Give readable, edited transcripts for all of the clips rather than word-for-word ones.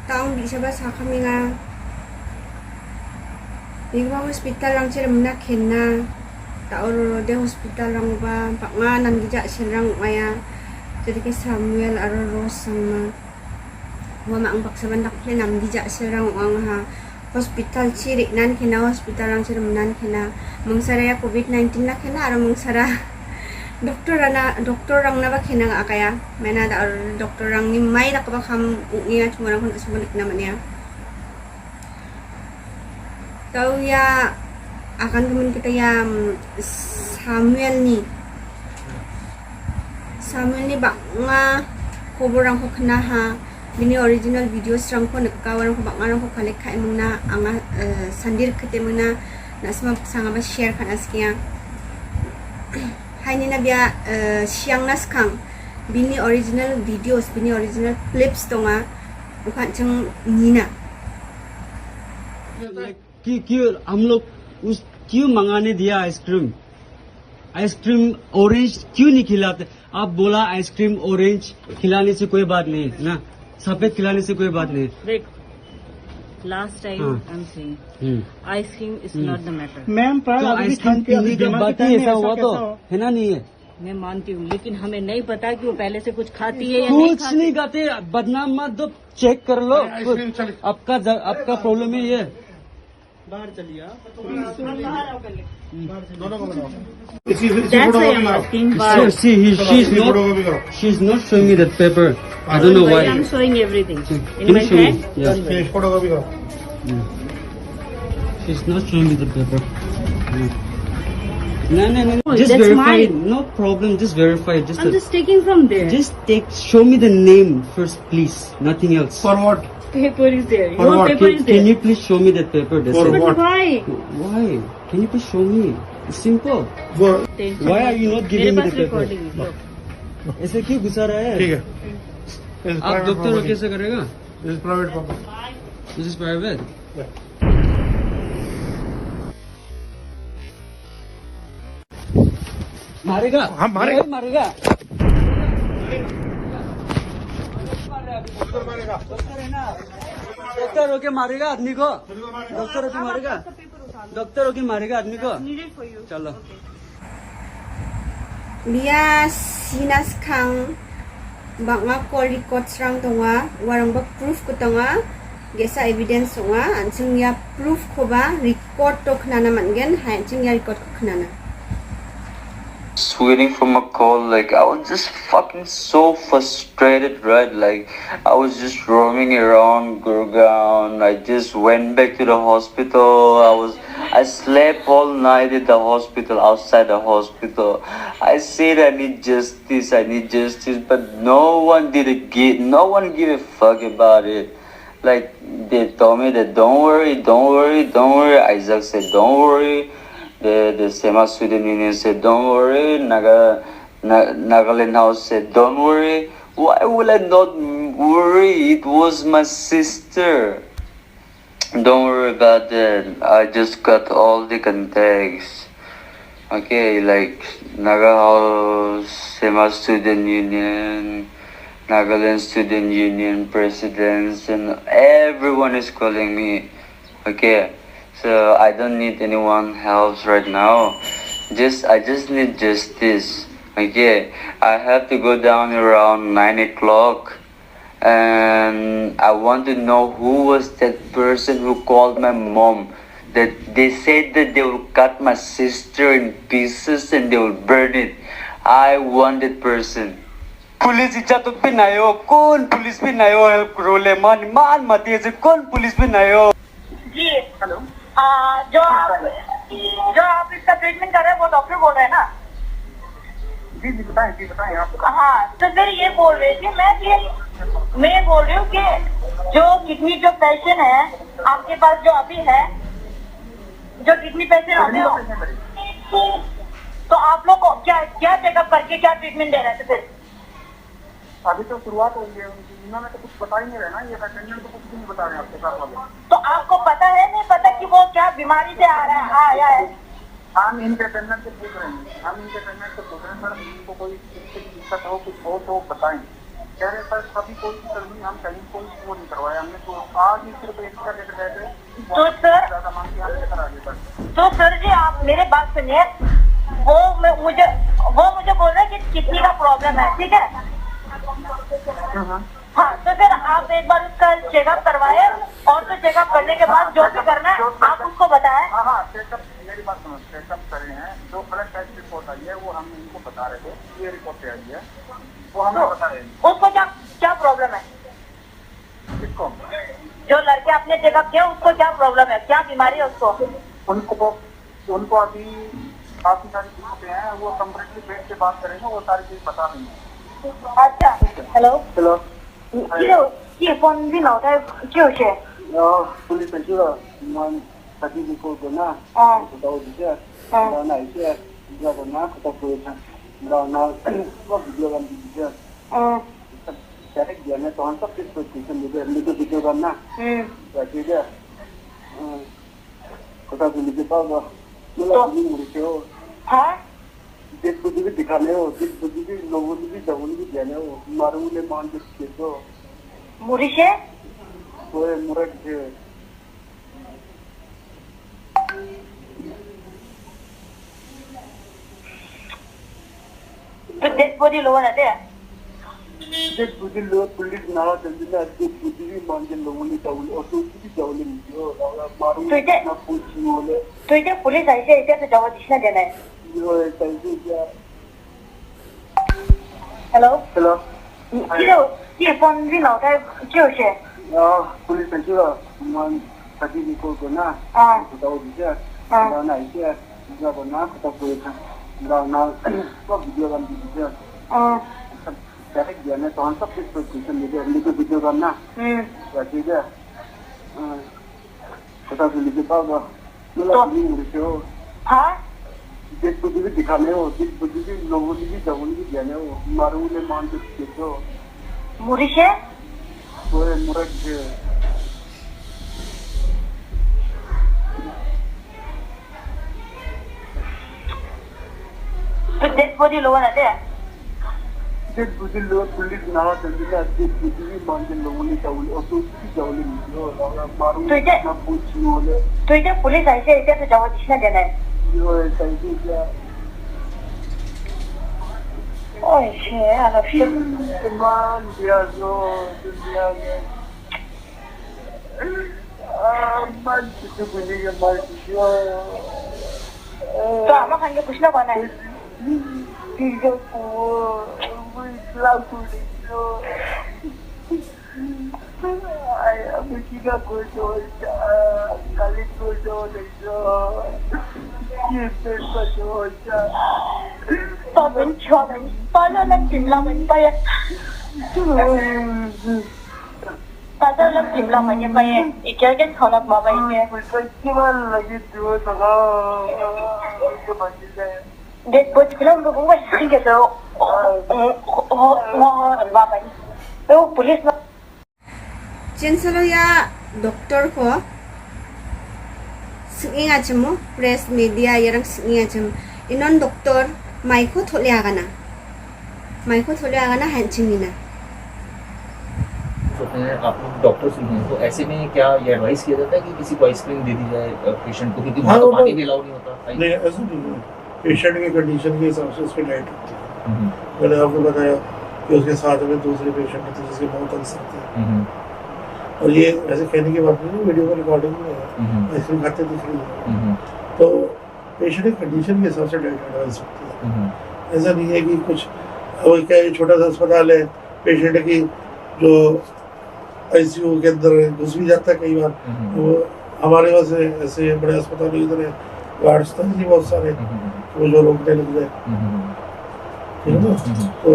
taong di siya ba sa kami nga di ba hospital lang sila muna kena taoro de hospital lang ba pak nga nanggija silang maya jadi ke Samuel aro Rose sama mama ang baksaban dakle nanggija silang ang ha hospital ciri nan kena hospital lang sila muna kena mangsaraya COVID-19 na kena aro mangsara doktor rang na ba kena nga kaya may na da doktor rang ni may nakabakam niya cuma rang kung asubalik naman niya tau ya akan teman kita ya Samuel ni bak nga koborang ko kena ha bini original videos rang ko nagkawarang ko bak nga rang ko kalik ka imong na ang sandir kete mong na nasma sanga ba share kan askiya hay ni na biya siyang naskang bini original videos bini original clips to nga bukan chang nina क्यों हम लोग उस क्यों मंगाने दिया ice cream orange क्यों नहीं खिलाते आप बोला आइसक्रीम ऑरेंज खिलाने से कोई बात नहीं ना सफेद खिलाने से कोई बात नहीं देख last time I am saying ice cream is not the matter ma'am पर तो आइसक्रीम पीने के बाद ही ऐसा हुआ तो है ना नहीं है मैं मानती हूँ लेकिन हमें नहीं पता कि वो पहले से कुछ खाती है या कुछ खाती। नहीं खाते बदनाम मत दो चेक कर लो आपका प्रॉब्लम है ये बाहर चलिए That's why I'm asking. So, see, she's not showing me that paper. I don't know why. I'm showing everything Can in my you show me? hand. Yes. She's not showing me the paper. No. Just that's verify. mine. No problem. Just verify. I'm just taking from there. Just show me the name first, please. Nothing else. For what Paper is there. For Your what? paper is there. Can you please show me that paper? That's For it. what? But why? Why? Can you please show me? It's simple. Tension Why are you not giving मेरे me pass the paper? recording है, look. ऐसे क्यों घुसा रहा है? ठीक है आप डॉक्टर हो कैसे करेगा? Is private property This is private. मारेगा? हाँ, मारेगा। नहीं मारेगा। डॉक्टर है ना? डॉक्टर होके मारेगा आदमी को? डॉक्टर होके मारेगा? डॉक्टर होके मारेगा आदमी को? चलो। Dia sinas kang bak nga call records rang tonga warang bak proof ko tonga gesa evidence tonga anjing ya proof ko ba record to knana man gen ha anjing ya record ko knana Just waiting for my call. Like, I was just fucking so frustrated, right? Like, I was just roaming around Gurgaon. I just went back to the hospital. I slept all night at the hospital, outside the hospital. I said I need justice, but no one give a fuck about it. Like, they told me that don't worry. Isaac said don't worry. The Sema Student Union said don't worry. Nagaland House said don't worry. Why will I not worry? It was my sister. Don't worry about that. I just got all the contacts. Okay, like Naga House, Sema Student Union, Nagaland Student Union presidents, and everyone is calling me. Okay, so I don't need anyone help right now. I just need justice. Okay, I have to go down around 9 o'clock. And I want to know who was that person who called my mom. That they said that they will cut my sister in pieces and they will burn it. I want that person. Police ichatot pinayo. Kon police pinayo help role man mati se kon police pinayo. Ji hello जो आप इसका treatment कर रहे हैं वो doctor बोल रहे हैं ना जी बताएं आप हाँ तो फिर ये बोल रहे थे मैं बोल रही हूँ कि जो किडनी जो पेशेंट है आपके पास जो अभी है जो किडनी पेशेंट आते हो तो आप लोग को क्या चेकअप करके क्या ट्रीटमेंट दे रहे थे फिर अभी तो शुरुआत हुई है इन्होंने तो कुछ बता ही नहीं रहा ना ये अटेंडेंट तो कुछ भी नहीं बता रहे आपके साथ वाले तो आपको पता है नहीं पता कि वो क्या बीमारी से आ रहा है आया है हम इनके अटेंडेंट से पूछ रहे हैं सर इनको कोई दिक्कत हो कुछ हो तो बताएं कह रहे सर कभी कोई सर्जरी हम कहीं कोई वो नहीं करवाया हमने, तो आज ही सिर्फ एक्स्ट्रा लेकर गए थे, तो सर ज्यादा मांगी हम लेकर आ गए सर। तो सर जी आप मेरे बात सुनिए, वो मुझे बोल रहे हैं कि किडनी का प्रॉब्लम है, ठीक है। हाँ, तो फिर आप एक बार उसका चेकअप करवाए, और तो चेकअप करने के बाद जो भी करना है आप उसको बताएं। हाँ चेकअप, मेरी बात सुनो, चेकअप करे हैं, जो ब्लड टेस्ट रिपोर्ट आई है वो हम इनको बता रहे थे, ये रिपोर्ट आई है वो हमें बता रहे हैं। उसको क्या प्रॉब्लम है? किसको? जो लड़के आपने चेकअप किया उसको क्या प्रॉब्लम है, क्या बीमारी है उसको? उनको अभी काफी सारी चीजें हैं, वो कंप्लीटली पेट से बात करेंगे, वो सारी चीज बता देंगे। अच्छा, हेलो हेलो, ये फोन भी ना उठाए क्यों से? पुलिस जो मन तभी को ना तो दीजिए ना इसे जब ना तो कोई था ना वो वीडियो बन दीजिए डायरेक्ट दिया मैं तो हम सब किस पोजीशन में हमने तो वीडियो करना ठीक है पता तो मुझे पाओ मतलब नहीं मुझे हो हाँ जिस कुछ भी दिखाने हो, जिस कुछ भी लोगों ने भी डबल भी देने हो, मारूले मान के तो मुरीशे वो मुरट है तो डेड बॉडी लोगों ने दे जिस कुछ लोग पुलिस ना जल्दी ना जिस कुछ भी मान के लोगों ने डबल और तो भी डबल नहीं हो मारूले ना पूछी बोले तो इधर पुलिस ऐसे तो जवाब दिखना देना है। यो कैसे क्या हेलो हेलो ये फोन भी ना उठाए क्यों से? पुलिस जो मन तभी को ना तो दीजिए ना इसे जब ना तो कोई था ना वो वीडियो बन दीजिए डायरेक्ट दिया मैं तो हम सब किस पोजीशन में हमने तो वीडियो करना ठीक है पता तो मुझे पाओ मतलब नहीं मुझे हो हाँ जिस कुछ भी दिखाने हो, जिस कुछ भी लोगों ने भी डबल भी देने हो, मारूले मान के तो मुरीशे वो मुरट है तो डेड बॉडी लोगों ने दे जिस कुछ लोग पुलिस ना जल्दी ना जिस कुछ भी मान के लोगों ने डबल और तो भी डबल नहीं हो मारूले ना पूछी बोले तो इधर पुलिस ऐसे तो जवाब दिखना देना है। यो कैसे क्या ओए शे आला फिर मान दिया जो दुनिया में मान किसी बुझे के मान किया तो हम खाने कुछ ना बना है। ठीक है वो इस्लाम को जो आई अभी क्या कोई जो कल को जो ये पेपर जो Tao chọn bao lần tìm lòng mình bay Tao lần tìm lòng mình bay ý kiến cái thằng mà bay kia để bớt cái lòng cũng phải sinh cái đó mà bay đâu police nó Chancellor ya doktor ko singa chemo press media yarang singa chem inon doktor माइको थोले आगाना हैंचिंगिना होते हैं आप doctor से हैं तो ऐसे में क्या ये एडवाइस किया जाता है कि किसी को आइसक्रीम दे दी जाए पेशेंट को क्योंकि वहाँ तो पानी भी अलाउ नहीं होता नहीं ऐसा नहीं है पेशेंट की कंडीशन के हिसाब से उसकी डाइट होती है मैंने आपको बताया कि उसके साथ में दूसरे पेशेंट थे जिसके बहुत अलग सकते हैं और ये ऐसे कहने की बात नहीं वीडियो का रिकॉर्डिंग में है आइसक्रीम खाते दिख रही है तो पेशेंट की कंडीशन के हिसाब से डाइट एडवाइस होती है ऐसा नहीं है कि कुछ वो क्या छोटा सा अस्पताल है पेशेंट की जो आईसीयू के अंदर घुस भी जाता है कई बार वो हमारे पास ऐसे बड़े अस्पताल की तरह गार्ड्स तो नहीं बहुत सारे वो जो रोकने लग जाए ठीक है ना तो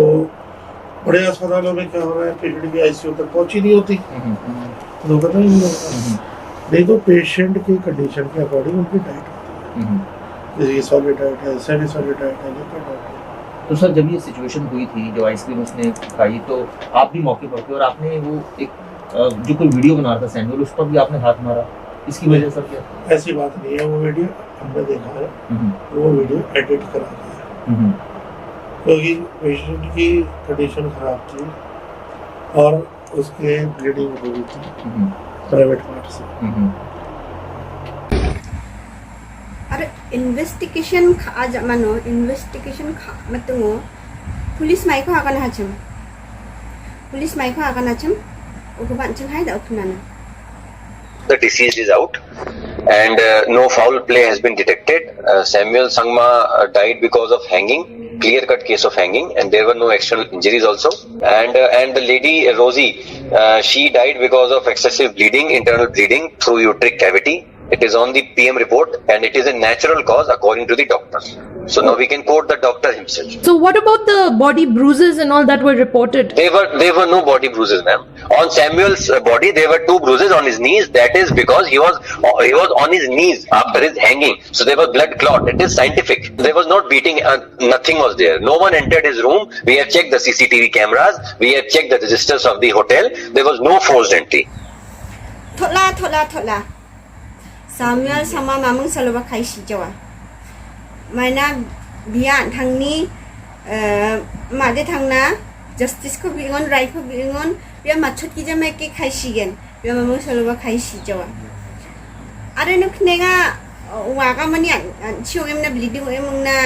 बड़े अस्पतालों में क्या हो रहा है पेशेंट की आईसीयू तक पहुंची नहीं होती तो पता ही नहीं होता नहीं तो पेशेंट की कंडीशन के अकॉर्डिंग उनकी डाइट होती है जैसे सॉलिड डाइट है सेमी सॉलिड डाइट है लिक्विड डाइट है तो सर जब ये सिचुएशन हुई थी जो आइसक्रीम उसने खाई तो आप भी मौके पर थे और आपने वो एक जो कोई वीडियो बना रहा था सैमुअल उस पर भी आपने हाथ मारा इसकी वजह सर क्या ऐसी बात नहीं है वो वीडियो हमने देखा है वो वीडियो एडिट करा दिया क्योंकि पेशेंट की कंडीशन खराब थी और उसके ब्लीडिंग हो गई थी प्राइवेट पार्ट से। अरे इन्वेस्टिगेशन खा जमानो इन्वेस्टिगेशन खा मतंगो पुलिस माइको आगन हाचम पुलिस माइको आगन हाचम ओको बांचन हाय दा उखनाना The deceased is out and no foul play has been detected. Samuel Sangma died because of hanging, clear cut case of hanging, and there were no external injuries also. And the lady Rosie, she died because of excessive bleeding, internal bleeding through uteric cavity. It is on the PM report and it is a natural cause according to the doctor. So now we can quote the doctor himself. So what about the body bruises and all that were reported? There were no body bruises, ma'am. On Samuel's body, there were 2 bruises on his knees. That is because he was on his knees after his hanging. So there was blood clot. It is scientific. There was not beating. Nothing was there. No one entered his room. We have checked the CCTV cameras. We have checked the registers of the hotel. There was no forced entry. Thola. Samuel sama mamung saloba khai sijawa. Maina biya thangni made thangna justice ko bingon right ko bingon biya machot ki jama ke khai sigen. Biya mamung saloba khai sijawa. Are nuknega waga mani chiong emna bleeding emna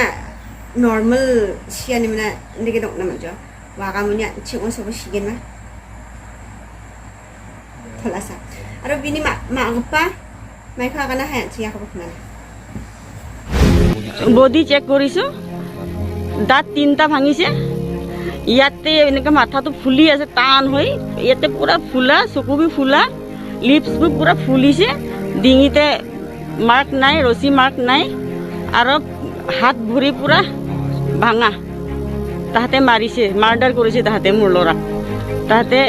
normal sian emna ndege dok na majo. Waga mani chiong soba sigen ma. Thola sa. Aro bini ma agpa মাইকো আগানা হাই চিয়া খবর না body check কৰিছো দাঁত 3টা ভাঙিছে ইয়াতে এনেকা মাথাটো ফুলি আছে টান হৈ ইয়াতে পুরা ফুলা চকুবি ফুলা লিপস বি পুরা ফুলিছে ডিঙিতে মার্ক নাই রসি মার্ক নাই আর হাত ভৰি পুরা ভাঙা তাহাতে মারিছে মার্ডার কৰিছে তাহাতে মোৰ লৰা তাহাতে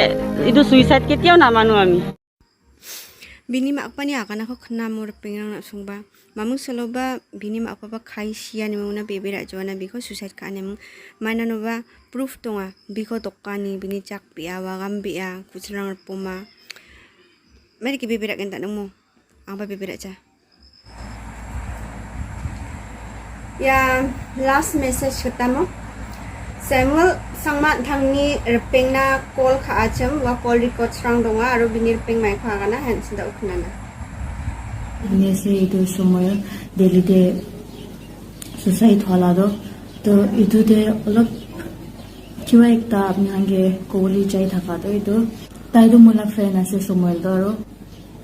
ইটো সুইসাইড কেতিয়াও নামানো আমি bini mak pani akana ko khna mor pengrang na sungba mamung soloba bini mak papa khai sia ni mona bebera jona biko suicide ka ne mana no ba proof tonga biko tokkani bini chak pia wa gam bia kuchrang poma meri ki bebera kan ta namo aba bebera cha ya last message ketamo Samuel Sangma thangni repengna call kha acham wa call record strang donga aro binir peng mai kha gana hands da ukhnana ne se itu somoy daily de suicide hala do to itu de olop kiwa ekta apni hange koli chai thaka do itu tai do mola friend ase somoy do ro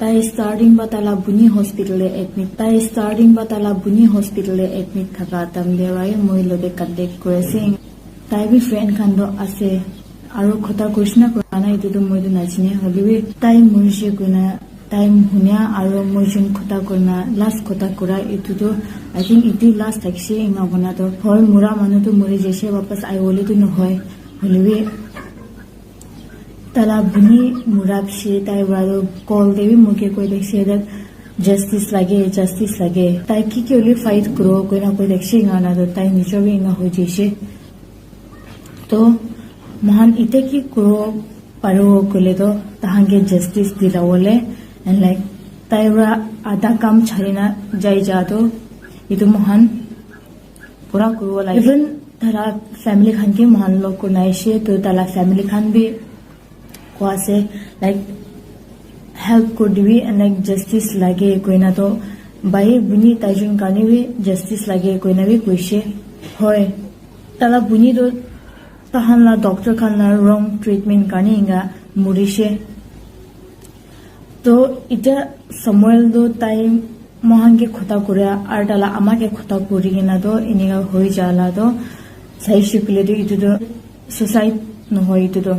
tai starting batala buni hospital e admit thaka tam de wai moi lobe contact kore তাই be friend খান্দ আছে আৰু কথা কৃষ্ণ কৰানা এটো মই নাচিনে হলিবি তাই মৰিছে গুনা তাই হুনিয়া আৰু মইজন কথা কৰনা লাষ্ট কথা কৰা এটো আই থিংক ইতি লাষ্ট থাকছে ইমা বনা তো হয় মুৰা মানুহ তো মৰি যেছে वापस আই ওলে তো নহয় হলিবি তালা বুনি মুৰাবছে তাই বাৰো কল দেবি মুকে কৈ দেখছে that justice লাগে তাই কি ওলি ফাইট কৰো কইনা কৈ দেখছে গানা তো তাই নিজবে ইমা হৈ যেছে तो महान इते की करो पारो कोले तो तहांगे जस्टिस दिलावले एंड लाइक ताइरा आधा काम छारिना जाई जा तो इतो महान पूरा करो लाइक इवन तारा फैमिली खान के महान लोग को नाइशे तो ताला फैमिली खान भी क्वासे लाइक हेल्प को दिवी एंड लाइक जस्टिस लागे कोई ना तो बाई बुनी ताइजुन काने भी जस्टिस लागे कोई ना भी कोइशे होय ताला बुनी तो tahanla doctor khanla wrong treatment karni inga murishe to ita Samuel do time mohange khota kura ar dala amake khota kuri gina do iniga hoi jala do sai shikle do itu do suicide no hoi itu do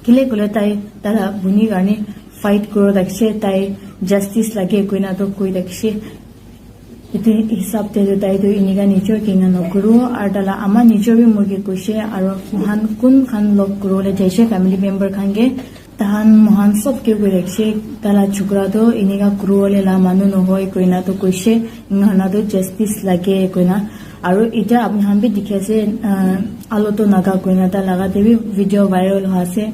kile kule tai tara buni garni fight kuro dakshe tai justice lage koina do koi dakshe इते हिसाब ते ताई तो इनिगा निचो किंगा न करो are दला आमा निचो भी मुगे कुशे आरो महान कुन खान लोग करो ले जैसे फैमिली मेंबर खांगे तहान महान सब के गुरेक्से तला छुकरा तो इनिगा करो ले ला मानु न होय कोइना तो कुशे इंगाना तो जस्टिस लागे कोइना आरो इटा आपन हम भी दिखे से आलो तो नागा कोइना ता लगा देवी वीडियो वायरल हासे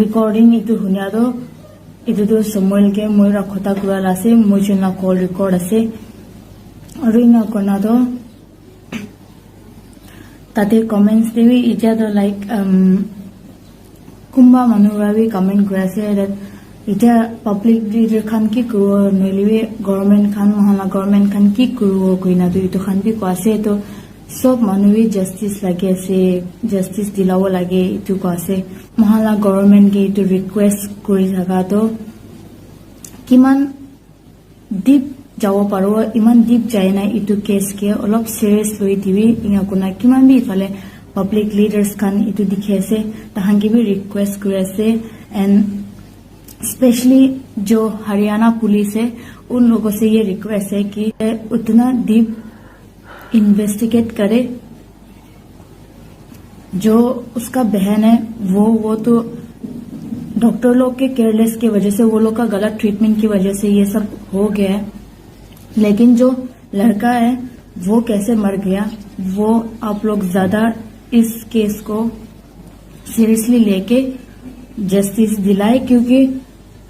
रिकॉर्डिंग इतु हुनिया तो समोल के मोरा खता कुरा लासे मोजना कॉल रिकॉर्ड आसे और इना करना तो ताते कमेंट्स देवी इजा तो लाइक কোনোবা মানুহবোৰে বি কমেণ্ট কৰি আছে that এতিয়া পাব্লিক লিডাৰ খান কি কৰিব নলিবে গভৰ্ণমেণ্ট খান মহলা গভৰ্ণমেণ্ট খান কি কৰিব কইনা তো ইটো খান বি কোৱাছে তো সব মানুহে জাস্টিস লাগে আছে জাস্টিস দিলাব লাগে ইটো কোৱাছে মহলা গভৰ্ণমেণ্ট কে ইটো ৰিকুৱেষ্ট কৰি থাকা তো কিমান ডিপ যাব পাৰো ইমান ডিপ যায় না ইটো কেছ কে অলপ সিৰিয়াছ লৈ দিবি ইঙা কোনা কিমান বি ইফালে পাব্লিক লিডাৰ্স খান ইটো দেখি আছে তাহাঁকে বি ৰিকুৱেষ্ট কৰি আছে এণ্ড स्पेशली जो हरियाणा पुलिस है उन लोगों से ये रिक्वेस्ट है कि उतना डीप इन्वेस्टिगेट करे जो उसका बहन है वो तो डॉक्टर लोग के केयरलेस की वजह से वो लोग का गलत ट्रीटमेंट की वजह से ये सब हो गया है लेकिन जो लड़का है वो कैसे मर गया वो आप लोग ज्यादा इस केस को सीरियसली लेके जस्टिस दिलाए क्योंकि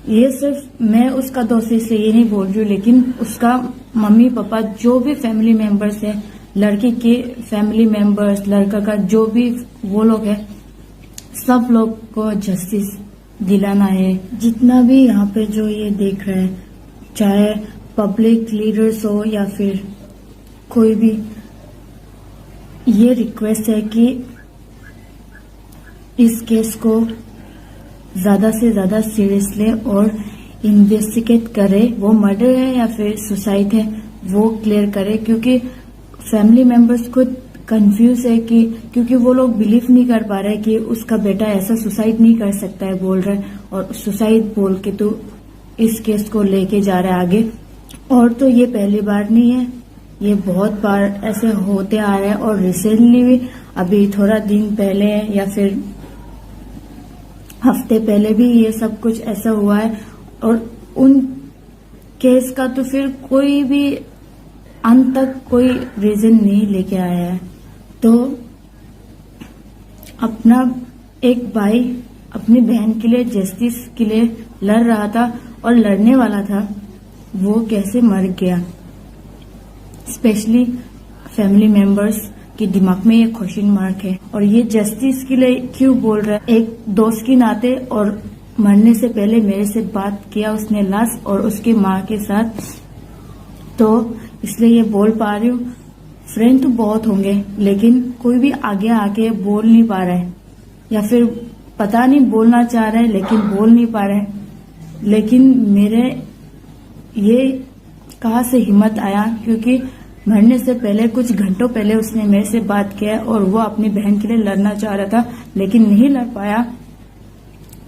ये सिर्फ मैं उसका दोस्त इसलिए ये नहीं बोल रही हूँ लेकिन उसका मम्मी पापा जो भी फैमिली मेंबर्स है लड़की के फैमिली मेंबर्स लड़का का जो भी वो लोग है सब लोग को जस्टिस दिलाना है जितना भी यहाँ पे जो ये देख रहे हैं चाहे पब्लिक लीडर्स हो या फिर कोई भी ये रिक्वेस्ट है कि इस केस को ज्यादा से ज्यादा सीरियस ले और इन्वेस्टिगेट करे वो मर्डर है या फिर सुसाइड है वो क्लियर करे क्योंकि फैमिली मेंबर्स खुद कंफ्यूज है कि क्योंकि वो लोग बिलीव नहीं कर पा रहे कि उसका बेटा ऐसा सुसाइड नहीं कर सकता है बोल रहे और सुसाइड बोल के तो इस केस को लेके जा रहा है आगे और तो ये पहली बार नहीं है ये बहुत बार ऐसे होते आ रहे हैं और रिसेंटली भी अभी थोड़ा दिन पहले या फिर हफ्ते पहले भी ये सब कुछ ऐसा हुआ है और उन केस का तो फिर कोई भी अंत तक कोई रीजन नहीं लेके आया है तो अपना एक भाई अपनी बहन के लिए जस्टिस के लिए लड़ रहा था और लड़ने वाला था वो कैसे मर गया स्पेशली फैमिली मेंबर्स कि दिमाग में ये क्वेश्चन मार्क है और ये जस्टिस के लिए क्यों बोल रहा है एक दोस्त के नाते और मरने से पहले मेरे से बात किया उसने लास्ट और उसकी माँ के साथ तो इसलिए ये बोल पा रही हूँ फ्रेंड तो बहुत होंगे लेकिन कोई भी आगे आके बोल नहीं पा रहा है या फिर पता नहीं बोलना चाह रहा है लेकिन बोल नहीं पा रहा है लेकिन मेरे ये कहाँ से हिम्मत आया क्योंकि मरने से पहले कुछ घंटों पहले उसने मेरे से बात किया और वो अपनी बहन के लिए लड़ना चाह रहा था लेकिन नहीं लड़ पाया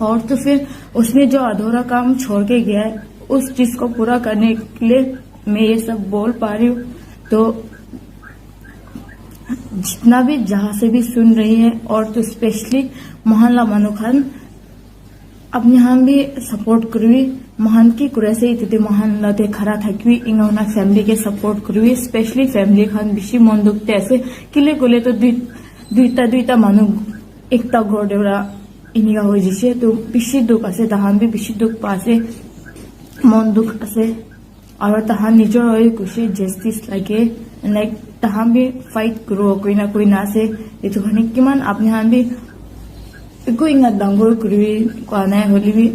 और तो फिर उसने जो अधूरा काम छोड़ के गया है उस चीज को पूरा करने के लिए मैं ये सब बोल पा रही हूँ तो जितना भी जहां से भी सुन रही है और तो स्पेशली मोहल्ला मनु खान अपने हम भी सपोर्ट करी महान की कुरेसे इतने मोहल्लाते खरा थकवी इंगना फैमिली के सपोर्ट करी स्पेशली फैमिली खान बेसि मन दुखते ऐसे किले गले तो दुईटा मानु एकता घर देवरा इनिका हो जिसे तो बेसि दुख आसे ताहान भी बेसि दुख पासे मन दुख आसे और ताहान निजर हो कुछ जस्टिस लगे लाइक ताहान भी फाइट करो कोई ना से इतो खाने किमान अपने हान भी একো ইঙা ডাঙৰ কৰি কোৱা নাই হলি বি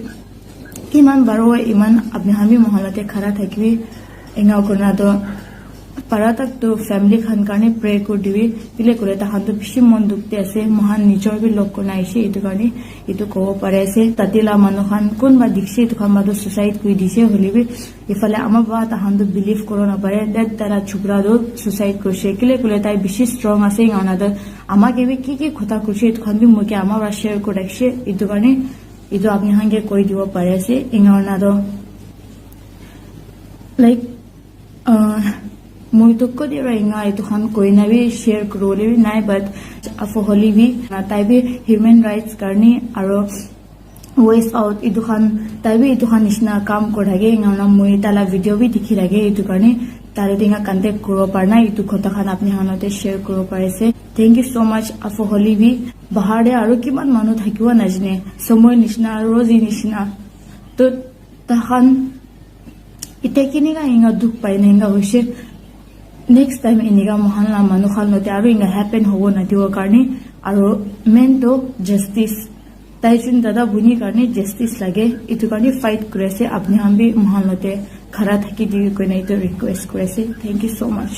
কিমান বাৰো ইমান আপনি আমি মহলাতে খাৰা থাকিবি ইঙা কোনা তো পাৰা তাক তো ফ্যামিলি খান কাৰণে প্ৰে কৰি দিবি পিলে কৰে তাহান তো বেছি মন দুখতে আছে মহান নিজৰ বি লোক কোনা আইছে এইটো কাৰণে এইটো ক'ব পাৰে আছে তাতিলা মানুহ খান কোনবা দিছে এইটো খান মাদো সুসাইড কৰি দিছে হলি বি ইফালে আমাৰ বা তাহান তো বিলিভ কৰিব নাপাৰে দেট তাৰা ছুকৰা দো সুসাইড কৰিছে কিলে কোলে তাই বেছি ষ্ট্ৰং আছে ইঙা দো আমাকে বি কি কথা কৰিছে এইটো খান বি মোকে আমাৰ শ্বেয়াৰ কৰি ৰাখিছে এইটো কাৰণে এইটো আপুনি হাঙ্গে কৈ দিব পাৰে আছে ইঙা দো লাইক মই তো কদি ৰাইঙা এইটো খান কৈ না বি শ্বেয়াৰ কৰলে বি নাই বাট আফো হলি বি তাই বি হিউম্যান ৰাইটস কাৰণে আৰু ওয়েস আউট এইটো খান তাই বি এইটো খান নিচিনা কাম কৰি থাকে ইঙা মই তালা ভিডিঅ' বি দেখি লাগে এইটো কাৰণে তাৰে টিঙা কণ্টেক্ট কৰিব পাৰা নাই এইটো কথা খান আপুনি হানতে শ্বেয়াৰ কৰিব পাৰিছে থেংক ইউ সো মাচ আফো হলি বি বাহাৰে আৰু কিমান মানুহ থাকিব নাজানে সময় নিচিনা ৰজি নিচিনা তো তাহান এতিয়া কিনিকা ইঙা দুখ পাই না ইঙা হৈছে नेक्स्ट टाइम इनिका मोहल्ला मनु खालनोते आरो इंगा हैपेन होबो ना दिव कारणे आरो मेन तो जस्टिस তাইজন দাদা বুনি কাৰণে জাস্টিস লাগে ইটো কাৰণে ফাইট কৰিছে আপুনি হাম বি মহানতে খৰা থাকি দি কোনে ইটো ৰিকুৱেষ্ট কৰিছে থ্যাংক ইউ সো মাচ